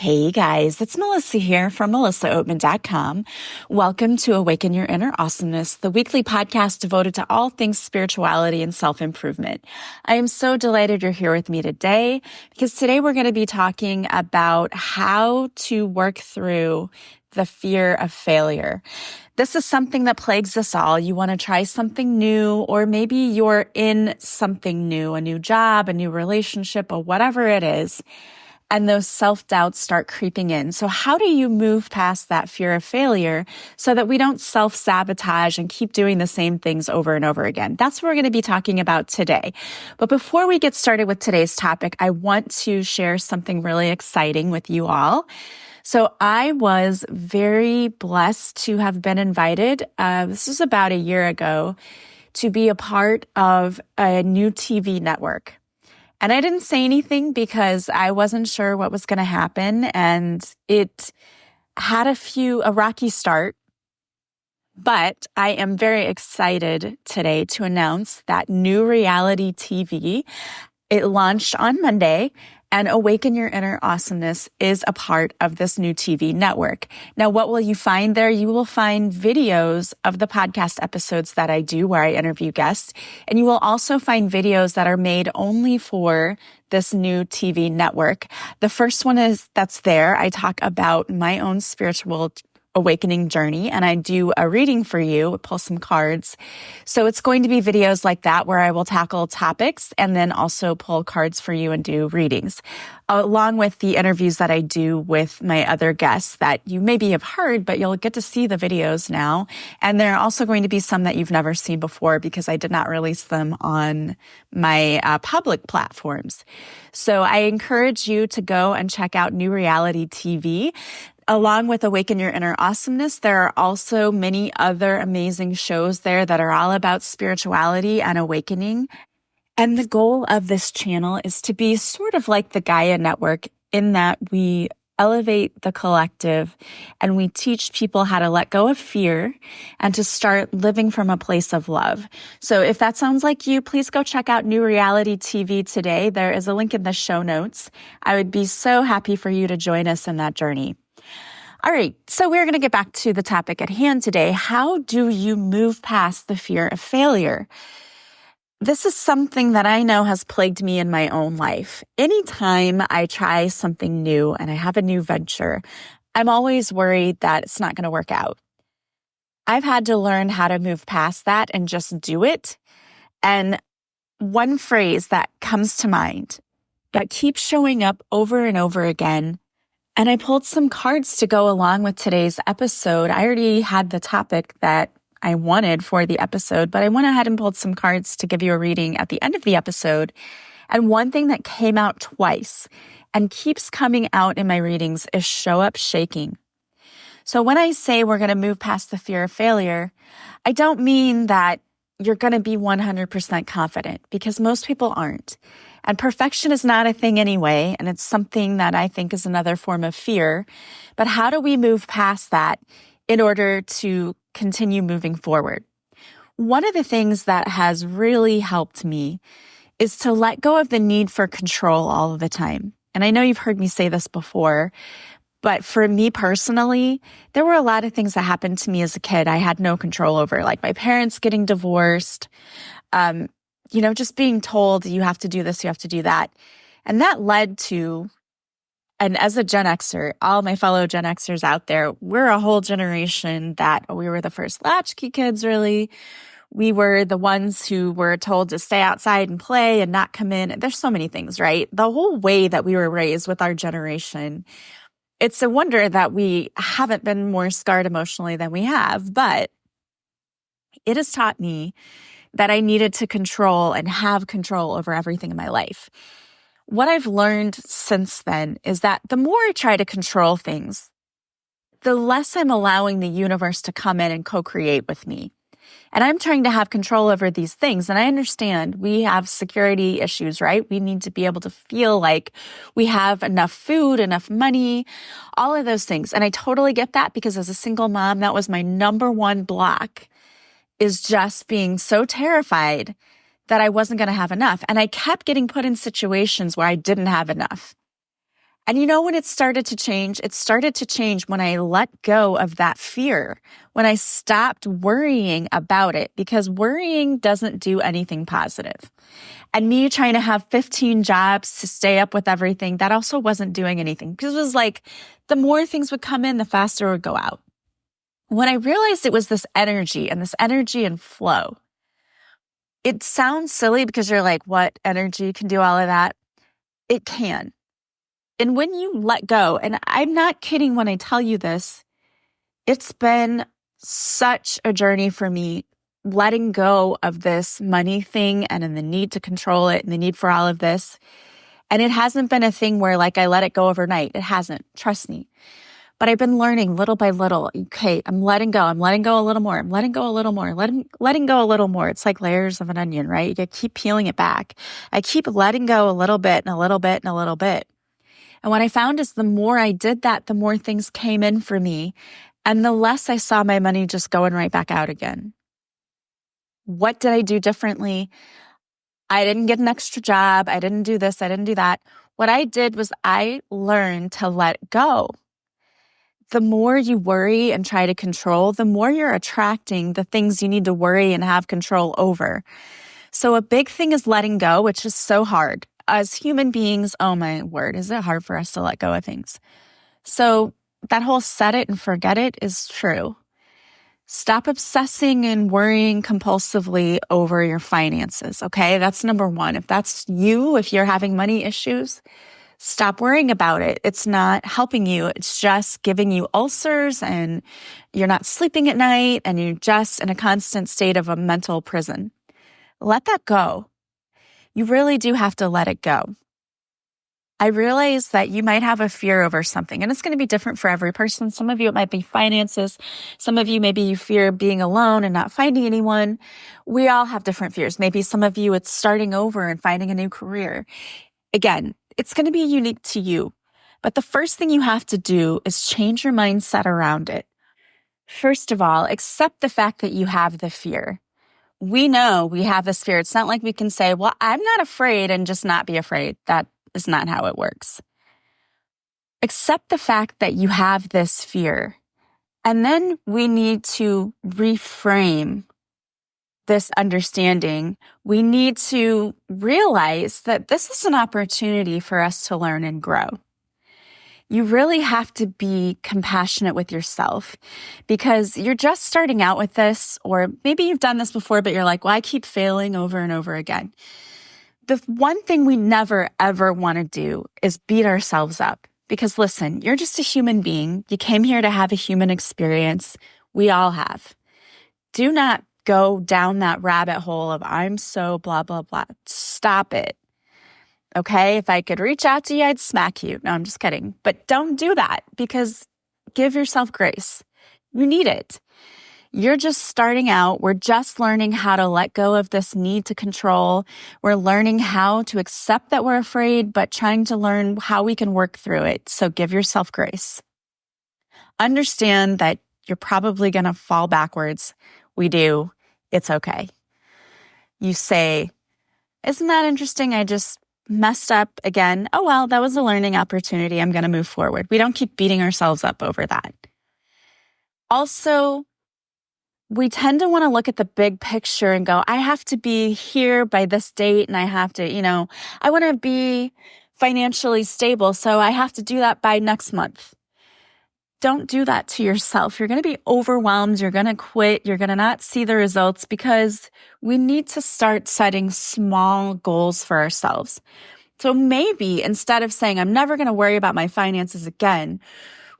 Hey guys, it's Melissa here from melissaoatman.com. Welcome to Awaken Your Inner Awesomeness, the weekly podcast devoted to all things spirituality and self-improvement. I am so delighted you're here with me today because today we're going to be talking about how to work through the fear of failure. This is something that plagues us all. You want to try something new, or maybe you're in something new, a new job, a new relationship, or whatever it is. And those self-doubts start creeping in. So how do you move past that fear of failure so that we don't self-sabotage and keep doing the same things over and over again? That's what we're going to be talking about today. But before we get started with today's topic, I want to share something really exciting with you all. So I was very blessed to have been invited, this was about a year ago, to be a part of a new TV network. And I didn't say anything because I wasn't sure what was going to happen. And it had a rocky start. But I am very excited today to announce that new reality TV, it launched on Monday, and Awaken Your Inner Awesomeness is a part of this new TV network. Now, what will you find there? You will find videos of the podcast episodes that I do where I interview guests. And you will also find videos that are made only for this new TV network. The first one that's there. I talk about my own spiritual awakening journey, and I do a reading for you, pull some cards. So it's going to be videos like that where I will tackle topics and then also pull cards for you and do readings, along with the interviews that I do with my other guests that you maybe have heard, but you'll get to see the videos now. And there are also going to be some that you've never seen before because I did not release them on my public platforms. So I encourage you to go and check out New Reality TV. Along with Awaken Your Inner Awesomeness, there are also many other amazing shows there that are all about spirituality and awakening. And the goal of this channel is to be sort of like the Gaia Network in that we elevate the collective and we teach people how to let go of fear and to start living from a place of love. So if that sounds like you, please go check out New Reality TV today. There is a link in the show notes. I would be so happy for you to join us in that journey. All right, so we're going to get back to the topic at hand today. How do you move past the fear of failure? This is something that I know has plagued me in my own life. Anytime I try something new and I have a new venture, I'm always worried that it's not going to work out. I've had to learn how to move past that and just do it. And one phrase that comes to mind that keeps showing up over and over again, and I pulled some cards to go along with today's episode. I already had the topic that I wanted for the episode, but I went ahead and pulled some cards to give you a reading at the end of the episode. And one thing that came out twice and keeps coming out in my readings is show up shaking. So when I say we're going to move past the fear of failure, I don't mean that you're going to be 100% confident because most people aren't. And perfection is not a thing anyway, and it's something that I think is another form of fear. But how do we move past that in order to continue moving forward? One of the things that has really helped me is to let go of the need for control all of the time. And I know you've heard me say this before, but for me personally, there were a lot of things that happened to me as a kid I had no control over, like my parents getting divorced, just being told you have to do this, you have to do that. And that led to, and as a Gen Xer, all my fellow Gen Xers out there, we're a whole generation that we were the first latchkey kids, really. We were the ones who were told to stay outside and play and not come in. There's so many things, right? The whole way that we were raised with our generation, it's a wonder that we haven't been more scarred emotionally than we have, but it has taught me that I needed to control and have control over everything in my life. What I've learned since then is that the more I try to control things, the less I'm allowing the universe to come in and co-create with me. And I'm trying to have control over these things. And I understand we have security issues, right? We need to be able to feel like we have enough food, enough money, all of those things. And I totally get that because as a single mom, that was my number one block, is just being so terrified that I wasn't going to have enough. And I kept getting put in situations where I didn't have enough. And you know when it started to change? It started to change when I let go of that fear, when I stopped worrying about it, because worrying doesn't do anything positive. And me trying to have 15 jobs to stay up with everything, that also wasn't doing anything, because it was like the more things would come in, the faster it would go out. When I realized it was this energy and flow, it sounds silly because you're like, what energy can do all of that? It can. And when you let go, and I'm not kidding when I tell you this, it's been such a journey for me letting go of this money thing and in the need to control it and the need for all of this. And it hasn't been a thing where like I let it go overnight. It hasn't. Trust me. But I've been learning little by little. Okay, I'm letting go. I'm letting go a little more. I'm letting go a little more. Letting go a little more. It's like layers of an onion, right? You keep peeling it back. I keep letting go a little bit and a little bit and a little bit. And what I found is the more I did that, the more things came in for me, and the less I saw my money just going right back out again. What did I do differently? I didn't get an extra job. I didn't do this. I didn't do that. What I did was I learned to let go. The more you worry and try to control, the more you're attracting the things you need to worry and have control over. So a big thing is letting go, which is so hard. As human beings, oh my word, is it hard for us to let go of things? So that whole set it and forget it is true. Stop obsessing and worrying compulsively over your finances, okay? That's number one. If that's you, if you're having money issues, stop worrying about it. It's not helping you. It's just giving you ulcers, and you're not sleeping at night, and you're just in a constant state of a mental prison. Let that go. You really do have to let it go. I realize that you might have a fear over something, and it's going to be different for every person. Some of you, it might be finances. Some of you, maybe you fear being alone and not finding anyone. We all have different fears. Maybe some of you, it's starting over and finding a new career. Again, it's going to be unique to you. But the first thing you have to do is change your mindset around it. First of all, accept the fact that you have the fear. We know we have this fear. It's not like we can say, well, I'm not afraid and just not be afraid. That is not how it works. Accept the fact that you have this fear. And then we need to reframe this understanding. We need to realize that this is an opportunity for us to learn and grow. You really have to be compassionate with yourself, because you're just starting out with this, or maybe you've done this before, but you're like, well, I keep failing over and over again. The one thing we never, ever want to do is beat ourselves up, because listen, you're just a human being. You came here to have a human experience. We all have. Do not go down that rabbit hole of I'm so blah, blah, blah. Stop it. Okay, if I could reach out to you, I'd smack you. No, I'm just kidding. But don't do that, because give yourself grace. You need it. You're just starting out. We're just learning how to let go of this need to control. We're learning how to accept that we're afraid, but trying to learn how we can work through it. So give yourself grace. Understand that you're probably going to fall backwards. We do. It's okay. You say, isn't that interesting? I just messed up again. Oh, well, that was a learning opportunity. I'm going to move forward. We don't keep beating ourselves up over that. Also, we tend to want to look at the big picture and go, I have to be here by this date, and I have to, I want to be financially stable, so I have to do that by next month. Don't do that to yourself. You're going to be overwhelmed. You're going to quit. You're going to not see the results, because we need to start setting small goals for ourselves. So maybe instead of saying, I'm never going to worry about my finances again,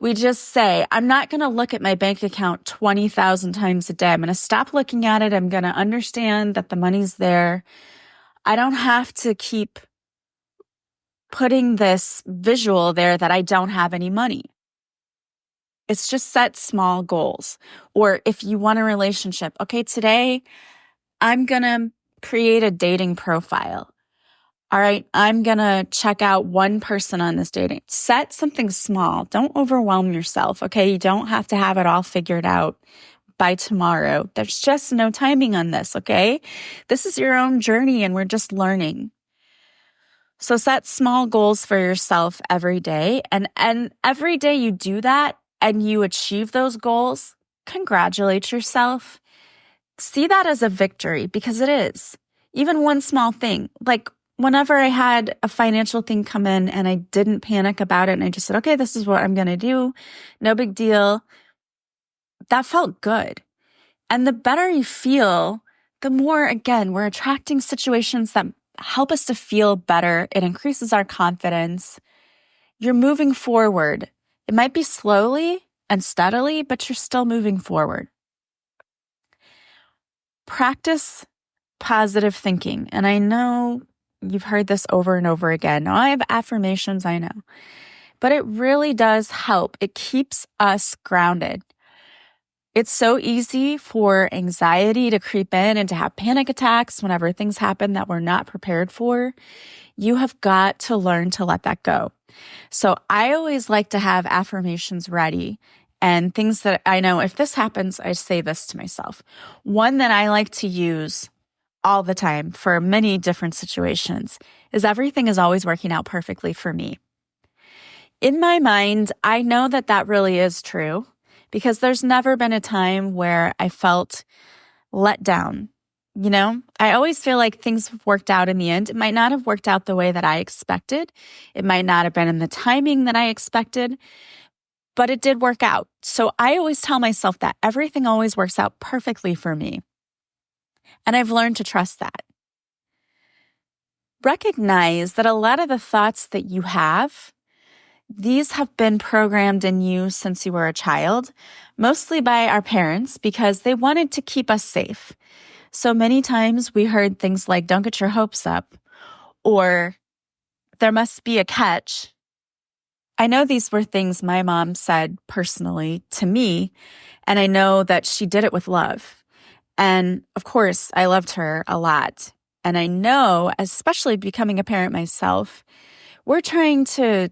we just say, I'm not going to look at my bank account 20,000 times a day. I'm going to stop looking at it. I'm going to understand that the money's there. I don't have to keep putting this visual there that I don't have any money. It's just set small goals. Or if you want a relationship, okay, today I'm going to create a dating profile. All right, I'm going to check out one person on this dating. Set something small. Don't overwhelm yourself, okay? You don't have to have it all figured out by tomorrow. There's just no timing on this, okay? This is your own journey, and we're just learning. So set small goals for yourself every day. And every day you do that and you achieve those goals, congratulate yourself. See that as a victory, because it is. Even one small thing, like whenever I had a financial thing come in and I didn't panic about it and I just said, okay, this is what I'm going to do. No big deal. That felt good. And the better you feel, the more, again, we're attracting situations that help us to feel better. It increases our confidence. You're moving forward. It might be slowly and steadily, but you're still moving forward. Practice positive thinking. And I know you've heard this over and over again. Now, I have affirmations, I know, but it really does help. It keeps us grounded. It's so easy for anxiety to creep in and to have panic attacks whenever things happen that we're not prepared for. You have got to learn to let that go. So I always like to have affirmations ready and things that I know if this happens, I say this to myself. One that I like to use all the time for many different situations is everything is always working out perfectly for me. In my mind, I know that that really is true because there's never been a time where I felt let down. You know, I always feel like things have worked out in the end. It might not have worked out the way that I expected. It might not have been in the timing that I expected, but it did work out. So I always tell myself that everything always works out perfectly for me. And I've learned to trust that. Recognize that a lot of the thoughts that you have, these have been programmed in you since you were a child, mostly by our parents because they wanted to keep us safe. So many times we heard things like, don't get your hopes up, or there must be a catch. I know these were things my mom said personally to me, and I know that she did it with love. And of course, I loved her a lot. And I know, especially becoming a parent myself, we're trying to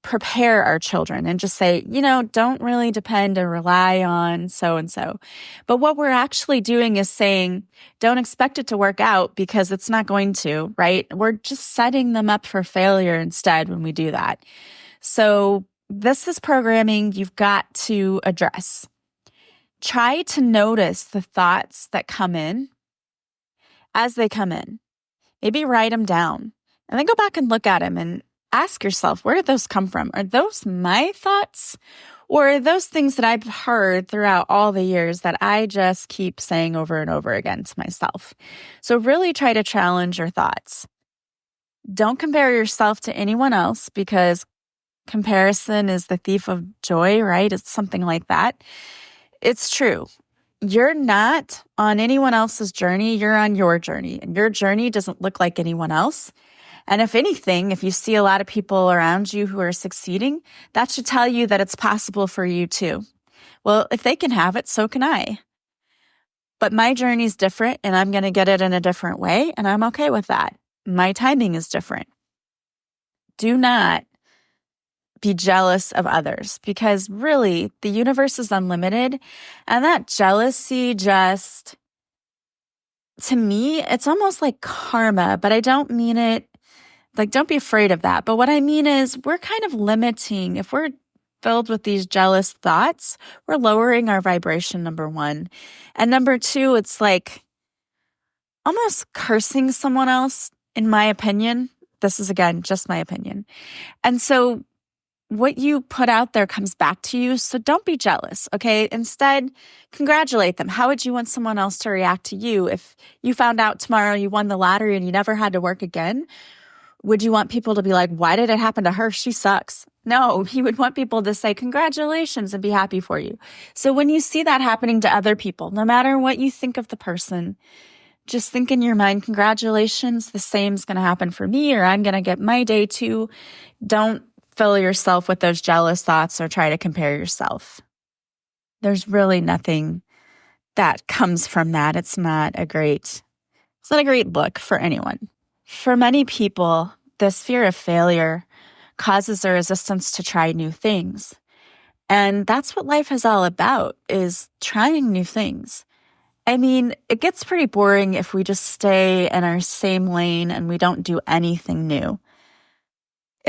prepare our children and just say, you know, don't really depend or rely on so-and-so. But what we're actually doing is saying, don't expect it to work out because it's not going to, right? We're just setting them up for failure instead when we do that. So this is programming you've got to address. Try to notice the thoughts that come in as they come in. Maybe write them down and then go back and look at them and ask yourself, where did those come from? Are those my thoughts? Or are those things that I've heard throughout all the years that I just keep saying over and over again to myself? So really try to challenge your thoughts. Don't compare yourself to anyone else because comparison is the thief of joy, right? It's something like that. It's true. You're not on anyone else's journey. You're on your journey, and your journey doesn't look like anyone else. And if anything, if you see a lot of people around you who are succeeding, that should tell you that it's possible for you too. Well, if they can have it, so can I. But my journey is different and I'm going to get it in a different way. And I'm okay with that. My timing is different. Do not be jealous of others because really the universe is unlimited. And that jealousy just, to me, it's almost like karma, but I don't mean it. Like, don't be afraid of that. But what I mean is we're kind of limiting. If we're filled with these jealous thoughts, we're lowering our vibration, number one. And number two, it's like almost cursing someone else, in my opinion. This is, again, just my opinion. And so what you put out there comes back to you. So don't be jealous, okay? Instead, congratulate them. How would you want someone else to react to you if you found out tomorrow you won the lottery and you never had to work again? Would you want people to be like, why did it happen to her? She sucks. No, you would want people to say congratulations and be happy for you. So when you see that happening to other people, no matter what you think of the person, just think in your mind, congratulations, the same is going to happen for me, or I'm going to get my day too. Don't fill yourself with those jealous thoughts or try to compare yourself. There's really nothing that comes from that. It's not a great look for anyone. For many people, this fear of failure causes a resistance to try new things. And that's what life is all about, is trying new things. I mean, it gets pretty boring if we just stay in our same lane and we don't do anything new.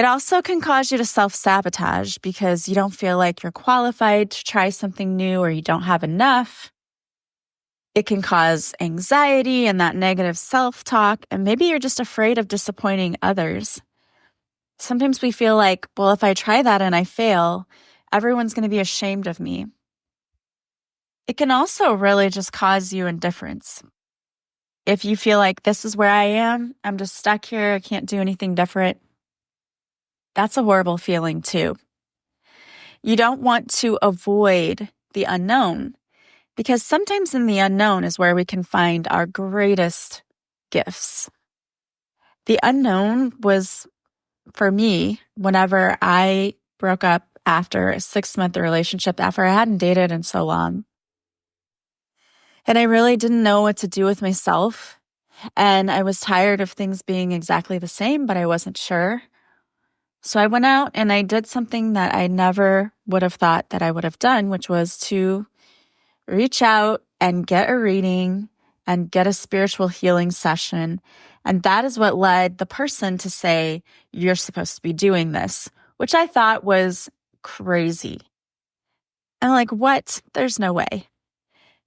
It also can cause you to self-sabotage because you don't feel like you're qualified to try something new or you don't have enough. It can cause anxiety and that negative self-talk, and maybe you're just afraid of disappointing others. Sometimes we feel like, well, if I try that and I fail, everyone's going to be ashamed of me. It can also really just cause you indifference. If you feel like this is where I am, I'm just stuck here, I can't do anything different, that's a horrible feeling too. You don't want to avoid the unknown because sometimes in the unknown is where we can find our greatest gifts. The unknown was, for me, whenever I broke up after a 6-month relationship, after I hadn't dated in so long. And I really didn't know what to do with myself. And I was tired of things being exactly the same, but I wasn't sure. So I went out and I did something that I never would have thought that I would have done, which was to reach out and get a reading and get a spiritual healing session. And that is what led the person to say, you're supposed to be doing this, which I thought was crazy. I'm like, what? There's no way.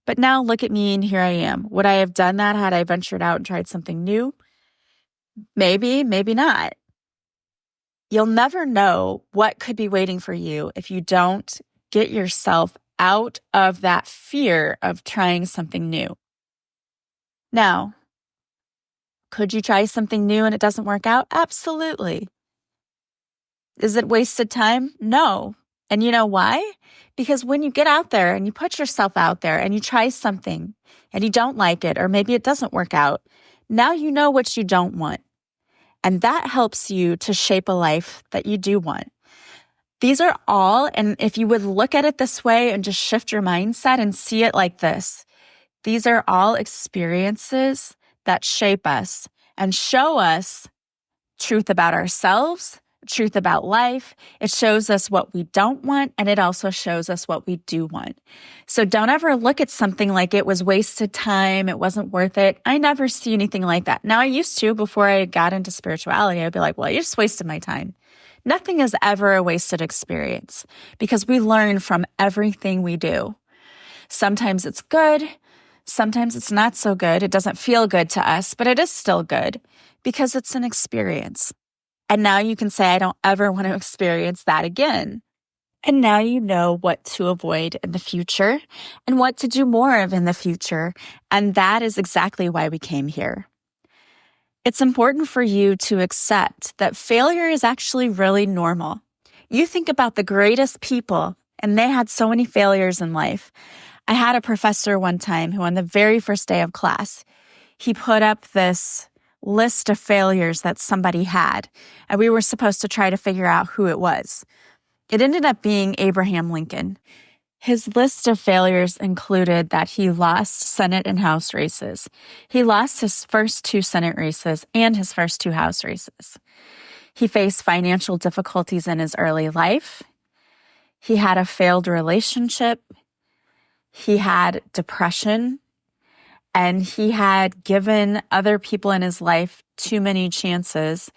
But now look at me and here I am. Would I have done that had I ventured out and tried something new? Maybe, maybe not. You'll never know what could be waiting for you if you don't get yourself out of that fear of trying something new. Now, could you try something new and it doesn't work out? Absolutely. Is it wasted time? No. And you know why? Because when you get out there and you put yourself out there and you try something and you don't like it, or maybe it doesn't work out, now you know what you don't want. And that helps you to shape a life that you do want. These are all, and if you would look at it this way and just shift your mindset and see it like this, these are all experiences that shape us and show us truth about ourselves, truth about life. It shows us what we don't want, and it also shows us what we do want. So don't ever look at something like it was wasted time, it wasn't worth it. I never see anything like that. Now, I used to, before I got into spirituality, I'd be like, well, you just wasted my time. Nothing is ever a wasted experience because we learn from everything we do. Sometimes it's good. Sometimes it's not so good. It doesn't feel good to us, but it is still good because it's an experience. And now you can say, I don't ever want to experience that again. And now you know what to avoid in the future and what to do more of in the future. And that is exactly why we came here. It's important for you to accept that failure is actually really normal. You think about the greatest people, and they had so many failures in life. I had a professor one time who, on the very first day of class, he put up this list of failures that somebody had, and we were supposed to try to figure out who it was. It ended up being Abraham Lincoln. His list of failures included that he lost Senate and House races. He lost his first 2 Senate races and his first 2 House races. He faced financial difficulties in his early life. He had a failed relationship. He had depression. And he had given other people in his life too many chances.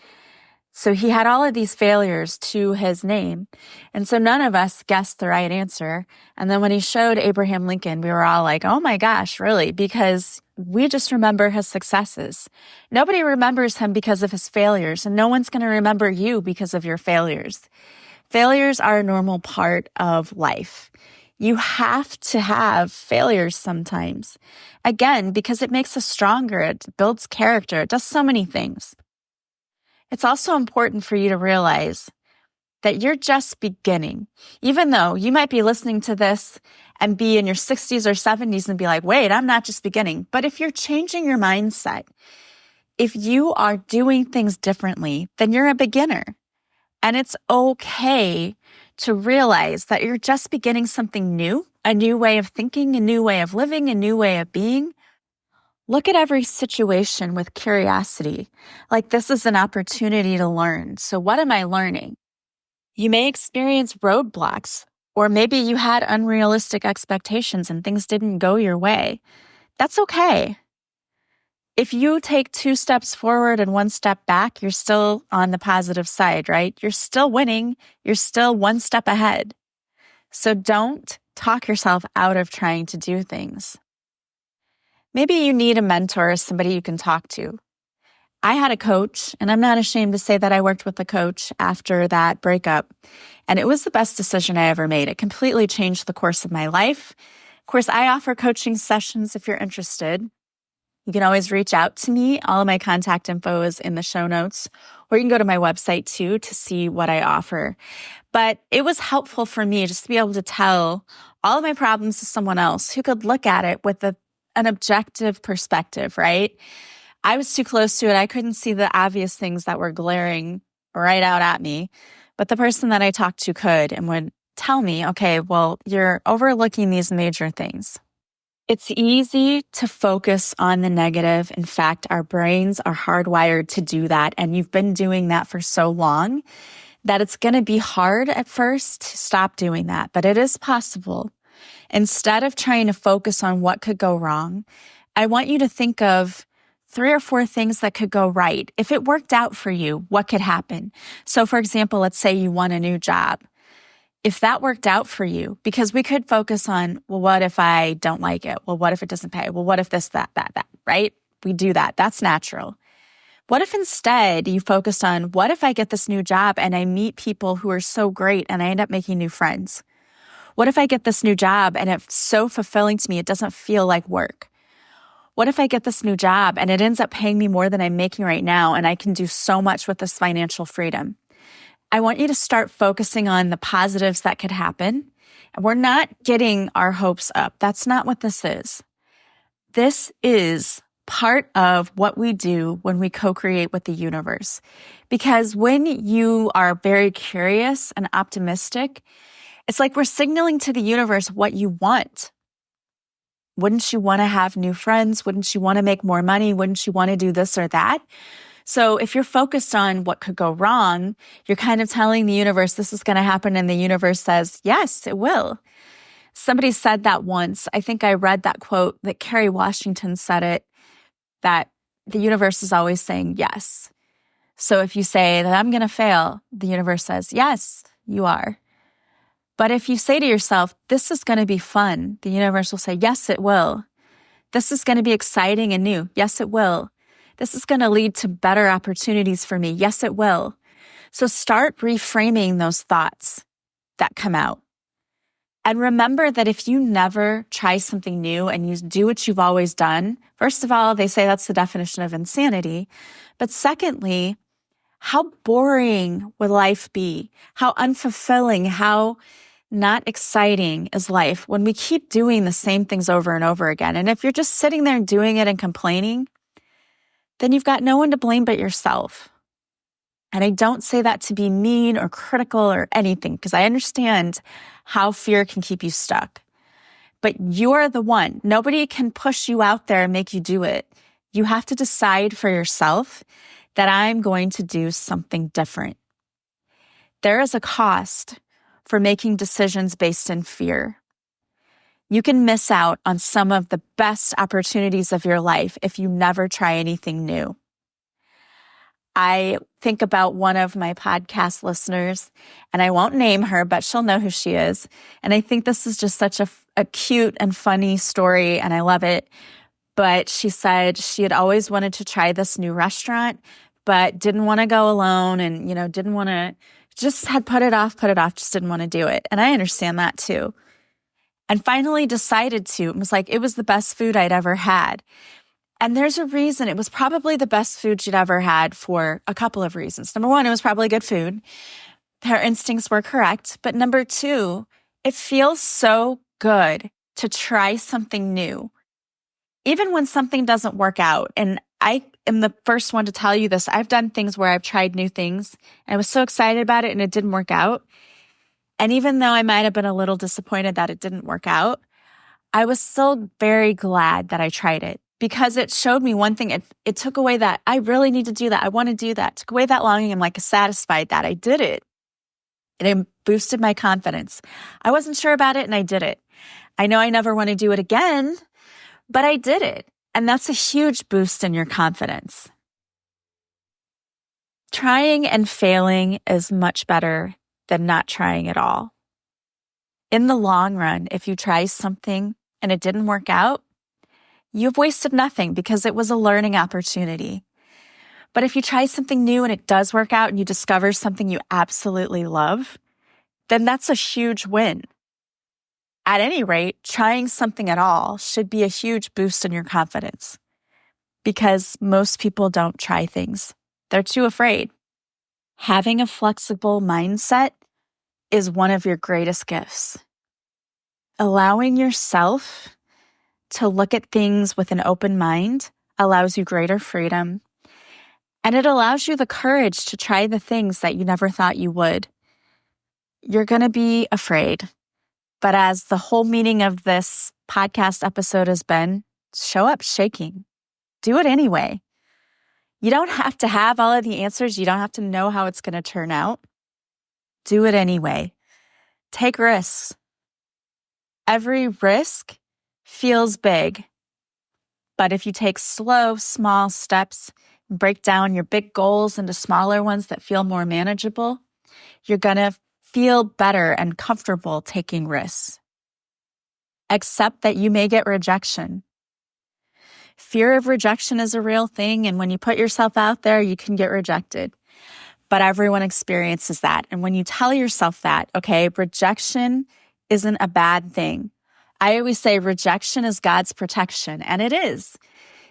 So he had all of these failures to his name. And so none of us guessed the right answer. And then when he showed Abraham Lincoln, we were all like, oh my gosh, really? Because we just remember his successes. Nobody remembers him because of his failures, and no one's going to remember you because of your failures. Failures are a normal part of life. You have to have failures sometimes. Again, because it makes us stronger, it builds character, it does so many things. It's also important for you to realize that you're just beginning. Even though you might be listening to this and be in your 60s or 70s and be like, wait, I'm not just beginning. But if you're changing your mindset, if you are doing things differently, then you're a beginner. And it's okay to realize that you're just beginning something new, a new way of thinking, a new way of living, a new way of being. Look at every situation with curiosity, like this is an opportunity to learn. So what am I learning? You may experience roadblocks, or maybe you had unrealistic expectations and things didn't go your way. That's okay. If you take 2 steps forward and 1 step back, you're still on the positive side, right? You're still winning. You're still 1 step ahead. So don't talk yourself out of trying to do things. Maybe you need a mentor or somebody you can talk to. I had a coach, and I'm not ashamed to say that I worked with a coach after that breakup, and it was the best decision I ever made. It completely changed the course of my life. Of course, I offer coaching sessions if you're interested. You can always reach out to me. All of my contact info is in the show notes, or you can go to my website too to see what I offer. But it was helpful for me just to be able to tell all of my problems to someone else who could look at it with an objective perspective, right? I was too close to it. I couldn't see the obvious things that were glaring right out at me. But the person that I talked to could and would tell me, okay, well, you're overlooking these major things. It's easy to focus on the negative. In fact, our brains are hardwired to do that. And you've been doing that for so long that it's going to be hard at first to stop doing that. But it is possible. Instead of trying to focus on what could go wrong, I want you to think of 3 or 4 things that could go right. If it worked out for you, what could happen? So for example, let's say you want a new job. If that worked out for you, because we could focus on, well, what if I don't like it? Well, what if it doesn't pay? Well, what if this, that, right? We do that. That's natural. What if instead you focused on, what if I get this new job and I meet people who are so great and I end up making new friends? What if I get this new job and it's so fulfilling to me, it doesn't feel like work? What if I get this new job and it ends up paying me more than I'm making right now and I can do so much with this financial freedom? I want you to start focusing on the positives that could happen. And we're not getting our hopes up. That's not what this is. This is part of what we do when we co-create with the universe. Because when you are very curious and optimistic, it's like we're signaling to the universe what you want. Wouldn't you want to have new friends? Wouldn't you want to make more money? Wouldn't you want to do this or that? So if you're focused on what could go wrong, you're kind of telling the universe this is going to happen, and the universe says, yes, it will. Somebody said that once. I think I read that quote that Kerry Washington said it, that the universe is always saying yes. So if you say that I'm going to fail, the universe says, yes, you are. But if you say to yourself, this is going to be fun, the universe will say, yes, it will. This is going to be exciting and new. Yes, it will. This is going to lead to better opportunities for me. Yes, it will. So start reframing those thoughts that come out. And remember that if you never try something new and you do what you've always done, first of all, they say that's the definition of insanity. But secondly, how boring would life be? How unfulfilling, how not exciting is life when we keep doing the same things over and over again? And if you're just sitting there and doing it and complaining, then you've got no one to blame but yourself. And I don't say that to be mean or critical or anything, because I understand how fear can keep you stuck. But you're the one. Nobody can push you out there and make you do it. You have to decide for yourself that I'm going to do something different. There is a cost for making decisions based in fear. You can miss out on some of the best opportunities of your life if you never try anything new. I think about one of my podcast listeners, and I won't name her, but she'll know who she is. And I think this is just such a cute and funny story, and I love it. But she said she had always wanted to try this new restaurant, but didn't want to go alone and, didn't want to, just had put it off, just didn't want to do it. And I understand that too. And finally decided to. It was the best food I'd ever had. And there's a reason. It was probably the best food she'd ever had for a couple of reasons. Number one, it was probably good food. Her instincts were correct. But number two, it feels so good to try something new. Even when something doesn't work out. And I am the first one to tell you this. I've done things where I've tried new things and I was so excited about it and it didn't work out. And even though I might have been a little disappointed that it didn't work out, I was still very glad that I tried it because it showed me one thing. It took away that I really need to do that. I want to do that. Took away that longing. I'm satisfied that I did it. And it boosted my confidence. I wasn't sure about it and I did it. I know I never want to do it again, but I did it. And that's a huge boost in your confidence. Trying and failing is much better than not trying at all. In the long run, if you try something and it didn't work out, you've wasted nothing because it was a learning opportunity. But if you try something new and it does work out and you discover something you absolutely love, then that's a huge win. At any rate, trying something at all should be a huge boost in your confidence because most people don't try things. They're too afraid. Having a flexible mindset is one of your greatest gifts. Allowing yourself to look at things with an open mind allows you greater freedom, and it allows you the courage to try the things that you never thought you would. You're going to be afraid, but as the whole meaning of this podcast episode has been, show up shaking. Do it anyway. You don't have to have all of the answers. You don't have to know how it's going to turn out. Do it anyway. Take risks. Every risk feels big, but if you take slow, small steps, break down your big goals into smaller ones that feel more manageable, you're going to feel better and comfortable taking risks. Accept that you may get rejection. Fear of rejection is a real thing, and when you put yourself out there, you can get rejected. But everyone experiences that. And when you tell yourself that, okay, rejection isn't a bad thing. I always say rejection is God's protection, and it is.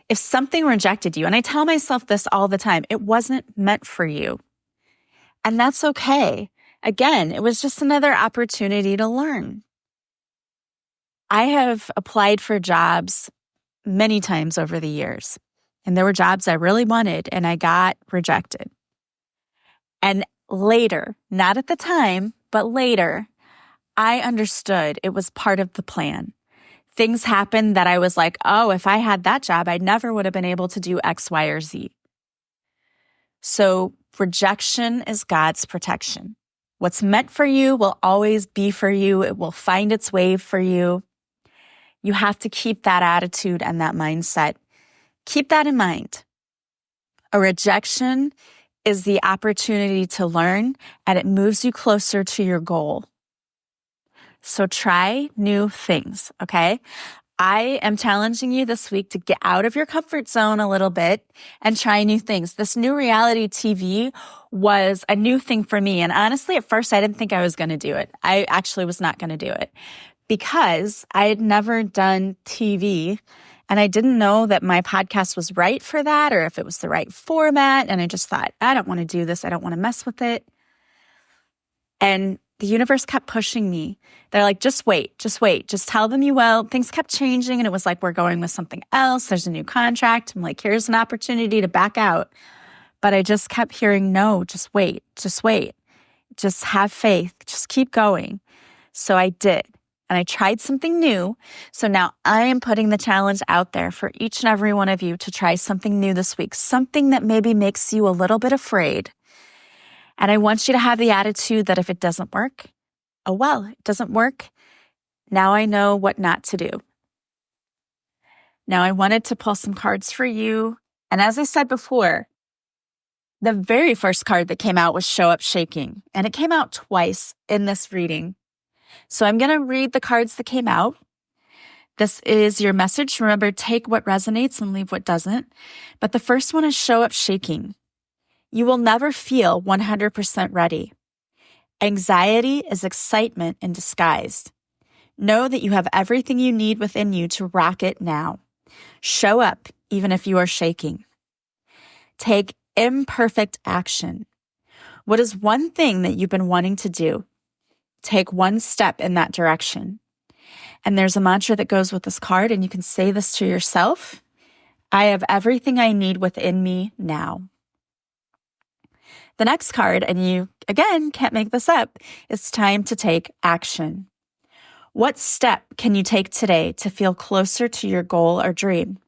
If something rejected you, and I tell myself this all the time, it wasn't meant for you. And that's okay. Again, it was just another opportunity to learn. I have applied for jobs many times over the years, and there were jobs I really wanted, and I got rejected. And later, not at the time, but later, I understood it was part of the plan. Things happened that I was like, oh, if I had that job, I never would have been able to do X, Y, or Z. So rejection is God's protection. What's meant for you will always be for you. It will find its way for you. You have to keep that attitude and that mindset. Keep that in mind. A rejection is the opportunity to learn, and it moves you closer to your goal. So try new things, okay? I am challenging you this week to get out of your comfort zone a little bit and try new things. This new reality TV was a new thing for me. And honestly, at first, I didn't think I was going to do it. I actually was not going to do it because I had never done TV and I didn't know that my podcast was right for that or if it was the right format. And I just thought, I don't want to do this. I don't want to mess with it. And the universe kept pushing me. They're like, just wait. Just tell them you will. Things kept changing. And it was like, we're going with something else. There's a new contract. I'm like, here's an opportunity to back out. But I just kept hearing, no, just wait. Just have faith. Just keep going. So I did. And I tried something new. So now I am putting the challenge out there for each and every one of you to try something new this week. Something that maybe makes you a little bit afraid. And I want you to have the attitude that if it doesn't work, oh well, it doesn't work. Now I know what not to do. Now I wanted to pull some cards for you. And as I said before, the very first card that came out was Show Up Shaking. And it came out twice in this reading. So I'm going to read the cards that came out. This is your message. Remember, take what resonates and leave what doesn't. But the first one is Show Up Shaking. You will never feel 100% ready. Anxiety is excitement in disguise. Know that you have everything you need within you to rock it now. Show up even if you are shaking. Take imperfect action. What is one thing that you've been wanting to do? Take one step in that direction. And there's a mantra that goes with this card, and you can say this to yourself. I have everything I need within me now. The next card, and you, again, can't make this up, it's time to take action. What step can you take today to feel closer to your goal or dream?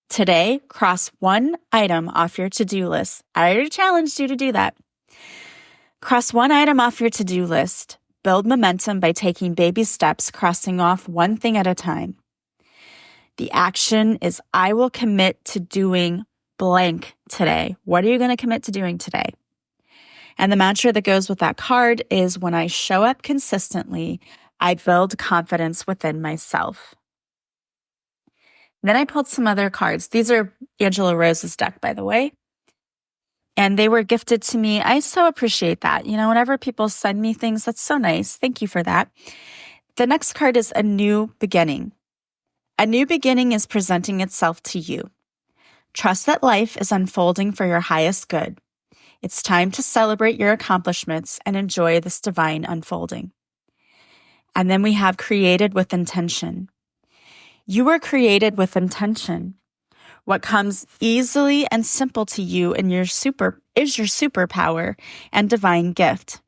Today, cross one item off your to-do list. I already challenged you to do that. Cross one item off your to-do list. Build momentum by taking baby steps, crossing off one thing at a time. The action is I will commit to doing blank today. What are you going to commit to doing today? And the mantra that goes with that card is when I show up consistently, I build confidence within myself. Then I pulled some other cards. These are Angela Rose's deck, by the way. And they were gifted to me. I so appreciate that. Whenever people send me things, that's so nice. Thank you for that. The next card is a new beginning. A new beginning is presenting itself to you. Trust that life is unfolding for your highest good. It's time to celebrate your accomplishments and enjoy this divine unfolding. And then we have created with intention. You were created with intention. What comes easily and simple to you is your superpower and divine gift.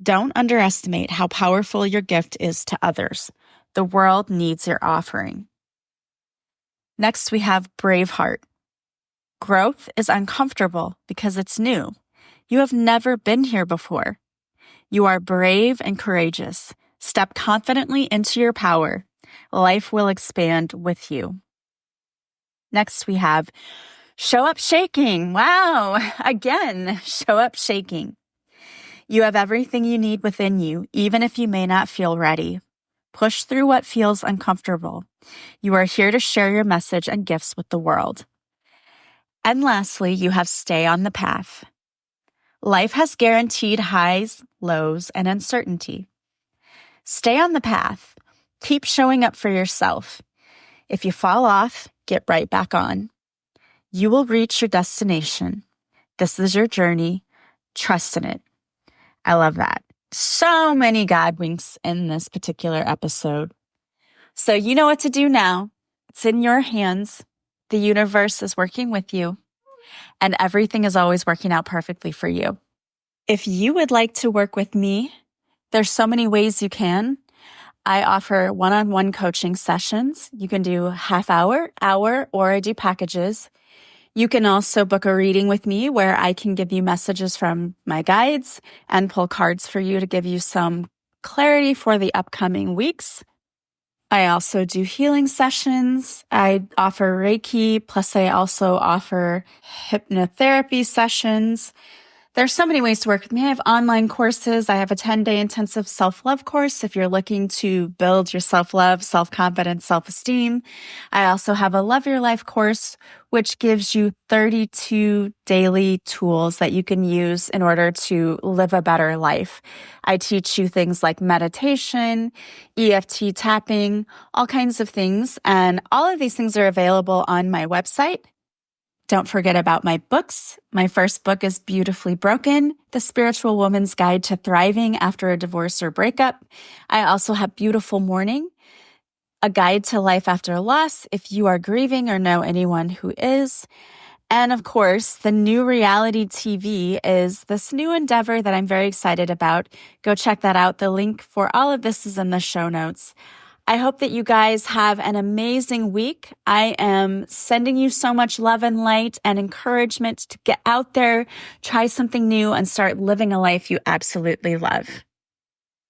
Don't underestimate how powerful your gift is to others. The world needs your offering. Next, we have Braveheart. Growth is uncomfortable because it's new. You have never been here before. You are brave and courageous. Step confidently into your power. Life will expand with you. Next, we have Show Up Shaking. Wow. Again, show up shaking. You have everything you need within you, even if you may not feel ready. Push through what feels uncomfortable. You are here to share your message and gifts with the world. And lastly, you have Stay on the Path. Life has guaranteed highs, lows, and uncertainty. Stay on the path. Keep showing up for yourself. If you fall off, get right back on. You will reach your destination. This is your journey. Trust in it. I love that. So many God winks in this particular episode. So you know what to do now. It's in your hands. The universe is working with you, and everything is always working out perfectly for you. If you would like to work with me, there's so many ways you can. I offer one-on-one coaching sessions. You can do half hour, or I do packages. You can also book a reading with me where I can give you messages from my guides and pull cards for you to give you some clarity for the upcoming weeks. I also do healing sessions. I offer Reiki, plus I also offer hypnotherapy sessions. There's so many ways to work with me. I have online courses. I have a 10-day intensive self-love course if you're looking to build your self-love, self-confidence, self-esteem. I also have a Love Your Life course, which gives you 32 daily tools that you can use in order to live a better life. I teach you things like meditation, EFT tapping, all kinds of things. And all of these things are available on my website. Don't forget about my books. My first book is Beautifully Broken, The Spiritual Woman's Guide to Thriving After a Divorce or Breakup. I also have Beautiful Mourning, A Guide to Life After Loss if you are grieving or know anyone who is. And of course, the new reality TV is this new endeavor that I'm very excited about. Go check that out. The link for all of this is in the show notes. I hope that you guys have an amazing week. I am sending you so much love and light and encouragement to get out there, try something new, and start living a life you absolutely love.